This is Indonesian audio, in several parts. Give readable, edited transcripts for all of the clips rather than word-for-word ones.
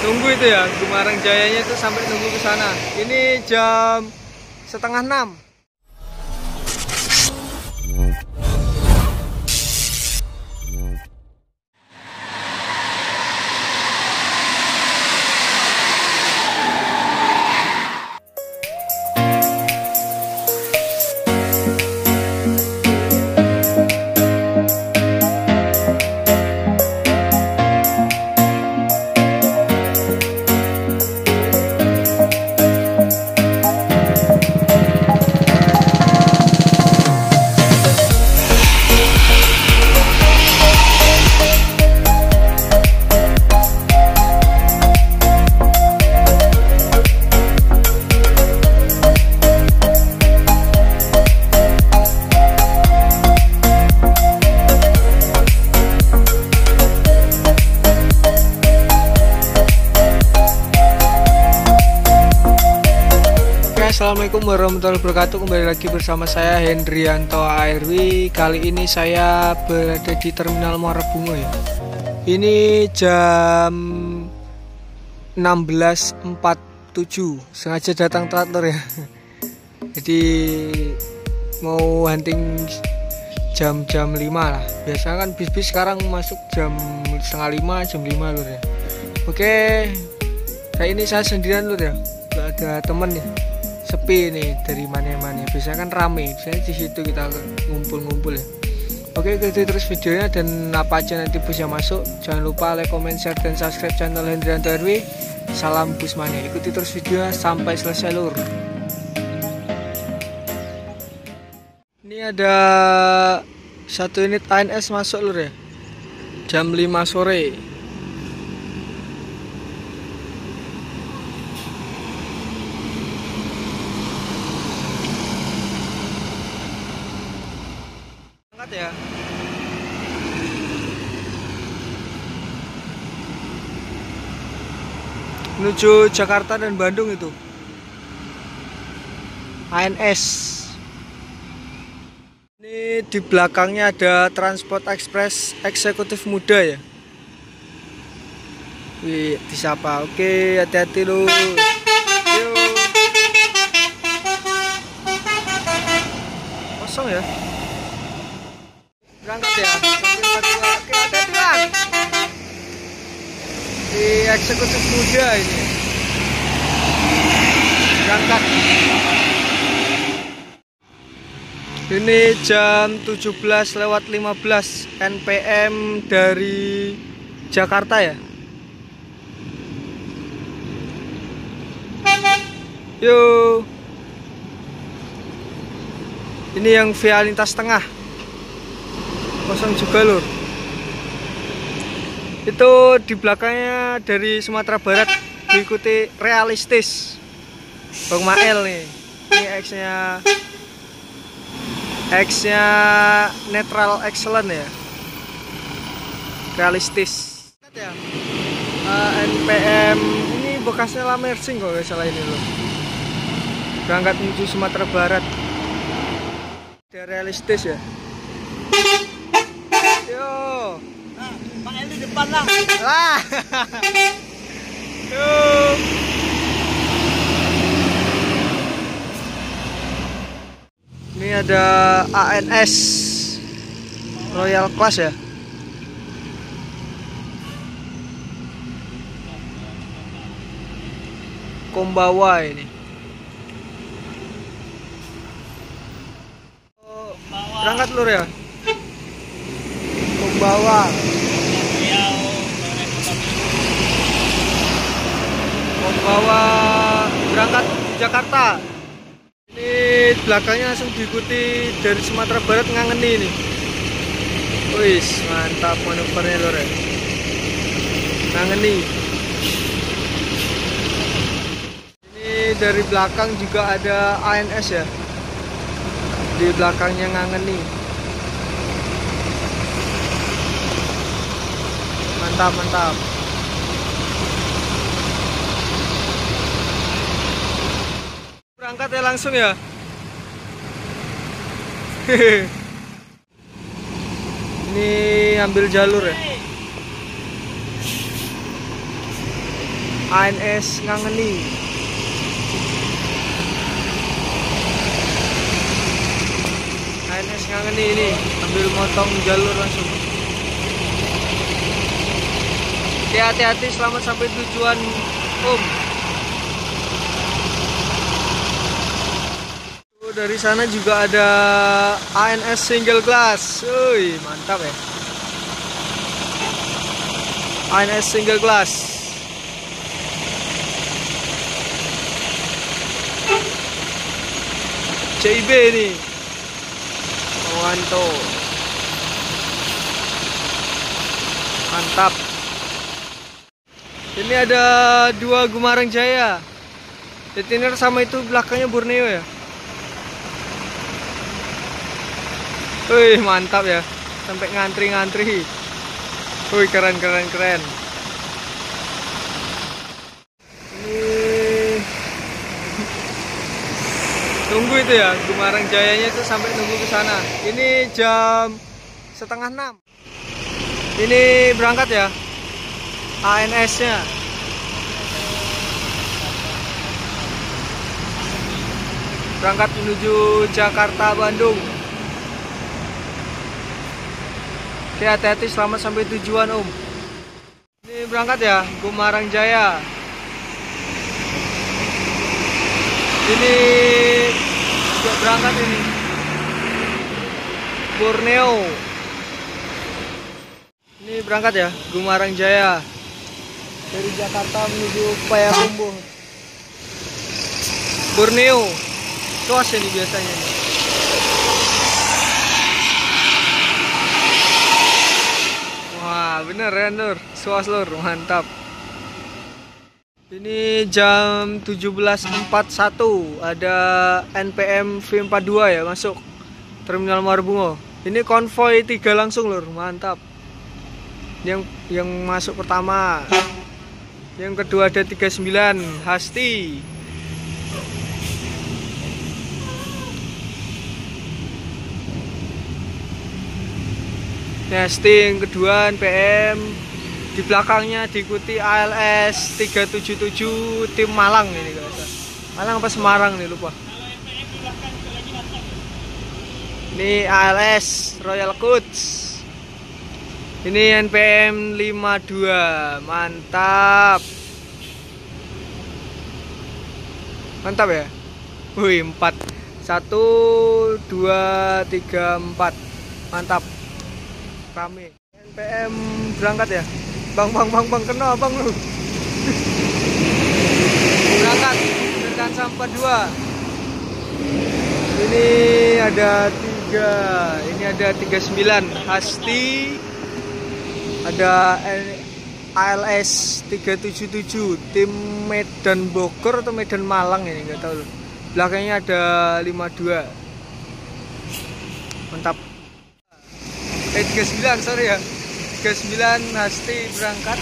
Nunggu itu ya, Gumarang Jayanya itu sampai nunggu ke sana. Ini jam setengah 6. Assalamualaikum warahmatullahi wabarakatuh. Kembali lagi bersama saya Hendrianto ARW. Kali ini saya berada di Terminal Muara Bungo ya. Ini jam 16.47. Sengaja datang telat lur ya. Jadi mau hunting jam 5 lah. Biasanya kan bis-bis sekarang masuk jam setengah 5, jam 5 lur ya. Oke, kayak ini saya sendirian lur ya. Gak ada temen nih. Sepi nih dari mana-mana. Biasanya kan rame, biasanya di situ kita ngumpul-ngumpul ya. Oke, ikuti terus videonya dan apa aja nanti bisa masuk. Jangan lupa like, comment, share dan subscribe channel Hendrianto RW. Salam Busmania. Ikuti terus videonya sampai selesai lur. Ini ada 1 unit ANS masuk lur ya. Jam 5 sore. Ya. Menuju Jakarta dan Bandung itu ANS. Ini di belakangnya ada Transport Express Eksekutif Muda ya. Wih, disapa. Oke, hati-hati lu. Yuk. Kosong ya. Berangkat ya. Oke, hati-hati bang. Di Eksekutif Muda ini. Berangkat. Ini jam 17:15 NPM dari Jakarta ya. Yuk. Ini yang via lintas tengah. Kosong juga lur. Itu di belakangnya dari Sumatera Barat diikuti Realistis Bang Mael nih. Ini X-nya Netral Excellent ya. Realistis ya. NPM ini bekasnya La Mersing kalau nggak salah ini loh. Berangkat menuju Sumatera Barat. Ada Realistis ya. Yo. Nah, Pak El di depan lah. Lah. Yo. Ini ada ANS Royal Class ya. Kombawa ini. Berangkat lur ya. Kombawa berangkat Jakarta. Ini belakangnya langsung diikuti dari Sumatera Barat ngangeni nih. Wis mantap manuvernya lur ya. Ngangeni. Ini dari belakang juga ada ANS ya. Di belakangnya ngangeni. Mantap. Berangkat ya langsung ya. Ini ambil jalur ya. ANS Ngangeni. ANS Ngangeni ini ambil motong jalur langsung. Oke, hati-hati, selamat sampai tujuan, Om. Dari sana juga ada ANS single class. Wih, mantap ya. ANS single class. CIB nih. Wanto. Mantap. Ini ada 2 Gumarang Jaya. Detinir sama itu belakangnya Borneo ya. Wih, mantap ya. Sampai ngantri-ngantri. Wih, keren. Ini tunggu itu ya, Gumarang Jayanya itu sampai nunggu ke sana. Ini jam 5:30. Ini berangkat ya. ANS-nya. Berangkat menuju Jakarta Bandung. Oke, hati-hati, selamat sampai tujuan, Om. Ini berangkat ya, Gumarang Jaya. Ini juga berangkat ini. Borneo. Ini berangkat ya, Gumarang Jaya. Dari Jakarta menuju Payakumbuh. Borneo. Tuas ini biasanya nih. Wah, bener ya, Nur. Suas, Lur, mantap. Ini jam 17.41. Ada NPM V42 ya masuk Terminal Marbungo. Ini konvoy 3 langsung, Lur, mantap. Yang masuk pertama. Yang kedua ada 39 Hasti. Nesting kedua NPM, di belakangnya diikuti ALS 377 tim Malang ini guys. Malang apa Semarang nih, lupa. Ini ALS Royal Coach. Ini NPM 52, mantap. Mantap ya. Wih, 4. 1 2 3 4. Mantap. Rame. NPM berangkat ya. Bang, kena Bang lu. Berangkat dengan sampah 2. Ini ada 3. Ini ada 39 Hasti. Ada ALS 377 tim Medan Bogor atau Medan Malang ini, nggak tahu loh. Belakangnya ada 52. Mantap. 39, sorry ya. 39 Hasti berangkat.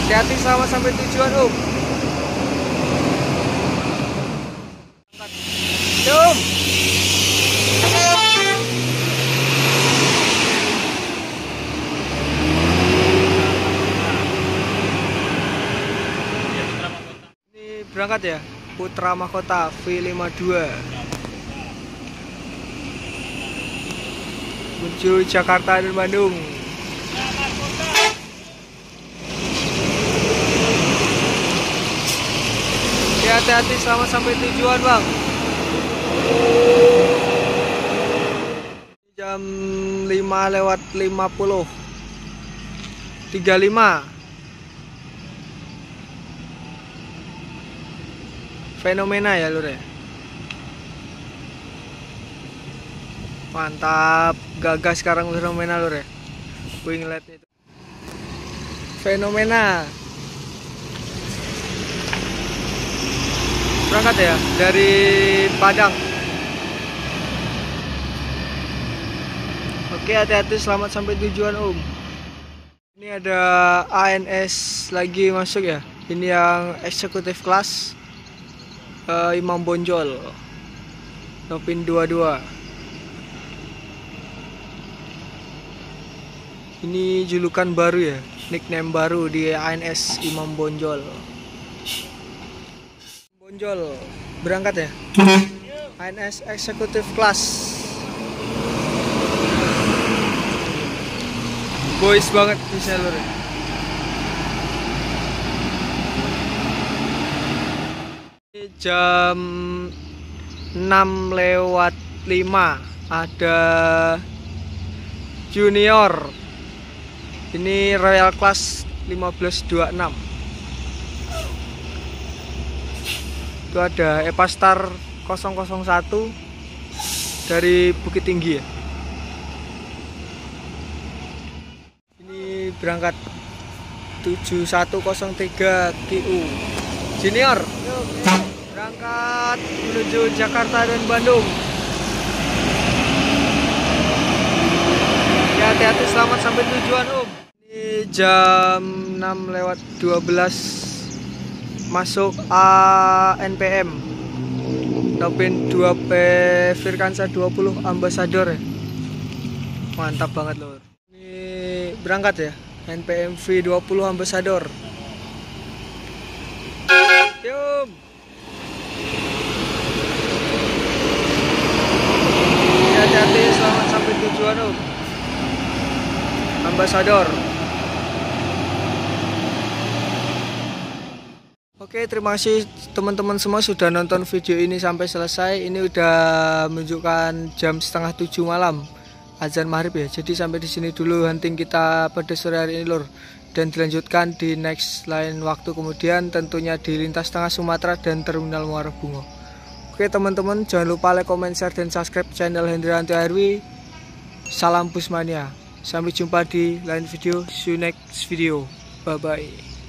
Hati-hati, selamat sampai tujuan, Om. Om. Ini berangkat ya, Putra Mahkota V52 menuju Jakarta dan Bandung. Ya, hati-hati, selamat sampai tujuan, Bang. Jam 5:50 35. Fenomena ya, Lur ya. Mantap, gagas sekarang Fenomena, Lur ya. Winglet itu. Fenomena. Berangkat ya dari Padang. Oke, hati-hati, selamat sampai tujuan, Om. Ini ada ANS lagi masuk ya. Ini yang eksekutif kelas. Imam Bonjol. Nopin 22. Ini julukan baru ya, nickname baru di ANS Imam Bonjol. Bonjol berangkat ya. ANS Executive Class. Boys banget bisa lur. Jam 6:05 ada junior. Ini Royal Class 1526. Itu ada Epastar 001 dari Bukit Tinggi ya. Ini berangkat 7103 QU junior berangkat menuju Jakarta dan Bandung. Ya, hati-hati, selamat sampai tujuan Om. Ini jam 6:12 masuk ANPM Nopin 2P Firkansa 20 Ambassador ya. Mantap banget lur. Ini berangkat ya, NPM V20 Ambassador. Yum. Hati-hati, selamat sampai tujuan Om. Ambassador. Oke, terima kasih teman-teman semua sudah nonton video ini sampai selesai. Ini udah menunjukkan jam 6:30 malam, azan maghrib ya. Jadi sampai di sini dulu hunting kita pada sore hari ini lur. Dan dilanjutkan di next lain waktu kemudian, tentunya di lintas tengah Sumatera dan terminal Muara Bungo. Oke teman-teman, jangan lupa like, comment, share, dan subscribe channel Hendrianto RW. Salam Busmania. Sampai jumpa di lain video. See you next video. Bye bye.